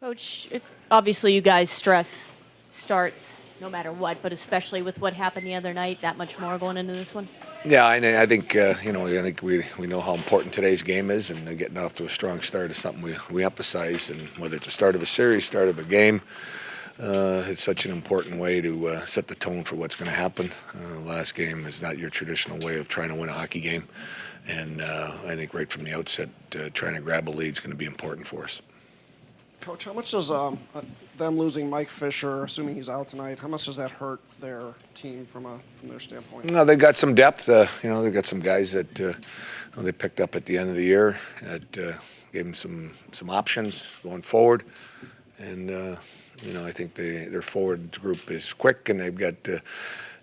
Coach, obviously you guys stress starts no matter what, but especially with what happened the other night, that much more going into this one. Yeah, I think I think we know how important today's game is, and getting off to a strong start is something we emphasize. And whether it's the start of a series, start of a game, it's such an important way to set the tone for what's going to happen. Last game is not your traditional way of trying to win a hockey game, and I think right from the outset, trying to grab a lead is going to be important for us. Coach, how much does them losing Mike Fisher, assuming he's out tonight, how much does that hurt their team from their standpoint? No, they've got some depth. They've got some guys that they picked up at the end of the year that gave them some options going forward, and I think their forward group is quick, and they've got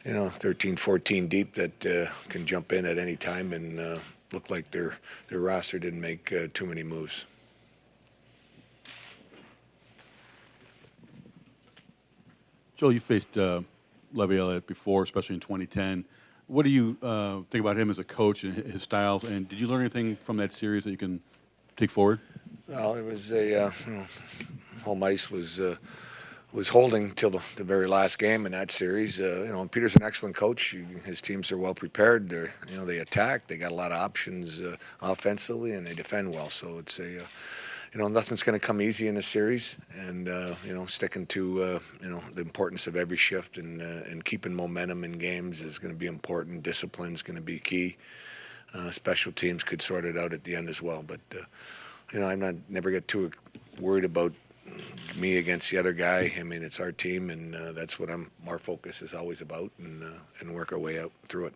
13, 14 deep that can jump in at any time and look like their roster didn't make too many moves. Joel, you faced Levy Elliott before, especially in 2010. What do you think about him as a coach and his styles? And did you learn anything from that series that you can take forward? Well, it was home ice was holding till the very last game in that series. Peter's an excellent coach. His teams are well prepared. They attack. They got a lot of options offensively, and they defend well. So it's nothing's going to come easy in the series, and sticking to the importance of every shift and keeping momentum in games is going to be important. Discipline is going to be key. Special teams could sort it out at the end as well, but I'm never get too worried about me against the other guy. I mean, it's our team, and that's what our focus is always about, and work our way out through it.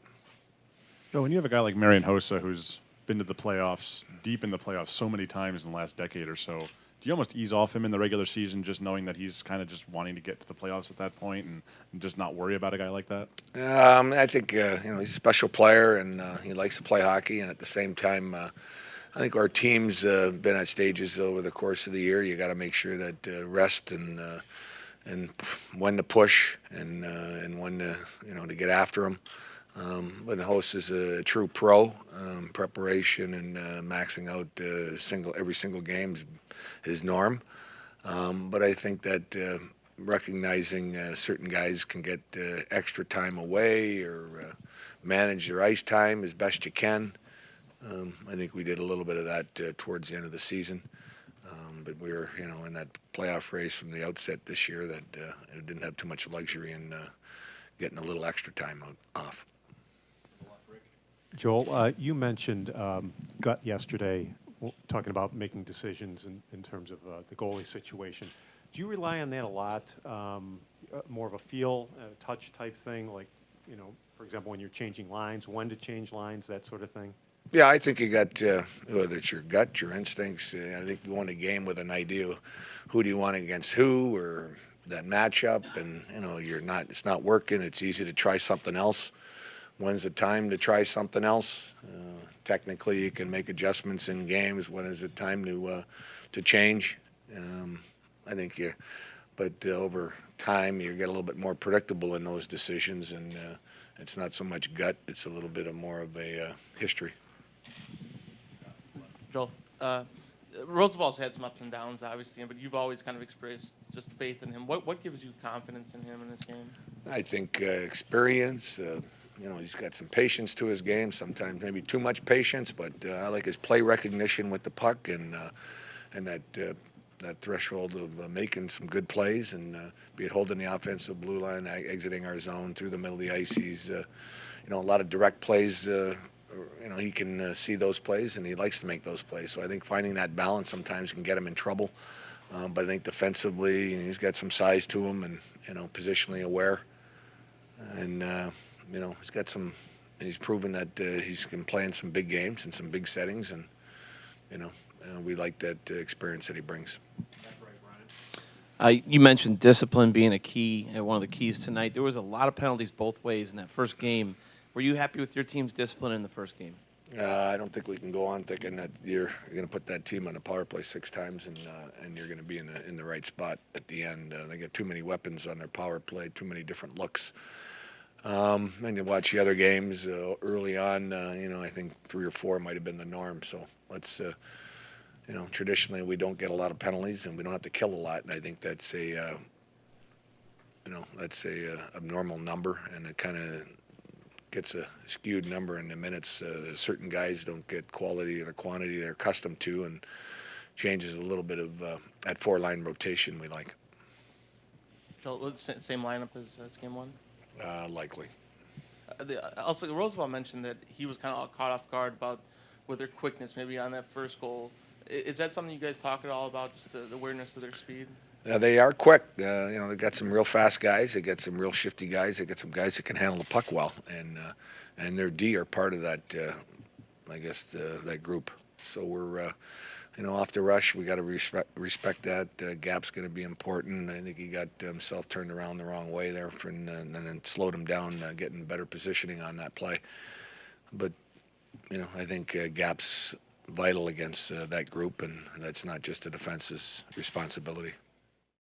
Joe, when you have a guy like Marian Hossa who's been to the playoffs, deep in the playoffs so many times in the last decade or so, do you almost ease off him in the regular season just knowing that he's kind of just wanting to get to the playoffs at that point and just not worry about a guy like that? I think he's a special player, and he likes to play hockey, and at the same time I think our team's been at stages over the course of the year. You got to make sure that rest and when to push and when to get after him. But Host is a true pro. Preparation and maxing out every single game is his norm. But I think that recognizing certain guys can get extra time away or manage their ice time as best you can. I think we did a little bit of that towards the end of the season. But we were, in that playoff race from the outset this year that it didn't have too much luxury in getting a little extra time off. Joel, you mentioned gut yesterday, talking about making decisions in terms of the goalie situation. Do you rely on that a lot? More of a feel, touch type thing, like, for example, when you're changing lines, when to change lines, that sort of thing? Yeah, I think you got, whether it's your gut, your instincts. I think you want a game with an idea of who do you want against who, or that matchup, and it's not working. It's easy to try something else. When's the time to try something else? Technically, you can make adjustments in games. When is it time to change? I think but over time, you get a little bit more predictable in those decisions, and it's not so much gut. It's a little bit more of a history. Joel, Roosevelt's had some ups and downs, obviously, but you've always kind of expressed just faith in him. What gives you confidence in him in this game? I think experience. He's got some patience to his game. Sometimes maybe too much patience, but I like his play recognition with the puck and that threshold of making some good plays, and be it holding the offensive blue line, exiting our zone through the middle of the ice. He's a lot of direct plays. He can see those plays, and he likes to make those plays. So I think finding that balance sometimes can get him in trouble. But I think defensively, he's got some size to him, and positionally aware, and he's got some. He's proven that he can play in some big games and some big settings, and we like that experience that he brings. You mentioned discipline being a key, one of the keys tonight. There was a lot of penalties both ways in that first game. Were you happy with your team's discipline in the first game? I don't think we can go on thinking that you're going to put that team on the power play 6 times and you're going to be in the right spot at the end. They got too many weapons on their power play, too many different looks. And you watch the other games early on. I think 3 or 4 might have been the norm. So let's traditionally we don't get a lot of penalties and we don't have to kill a lot, and I think that's a abnormal number, and it kind of gets a skewed number in the minutes. Certain guys don't get quality or the quantity they're accustomed to, and changes a little bit of that four-line rotation we like. Joel, same lineup as game one? Likely. Also, Roosevelt mentioned that he was kind of caught off guard with their quickness, maybe on that first goal. Is that something you guys talk at all about, just the awareness of their speed? They are quick. They've got some real fast guys. They got some real shifty guys. They got some guys that can handle the puck well, and their D are part of that. That group. So we're, off the rush. We got to respect that. Gap's going to be important. I think he got himself turned around the wrong way there, and then slowed him down, getting better positioning on that play. But I think Gap's vital against that group, and that's not just the defense's responsibility.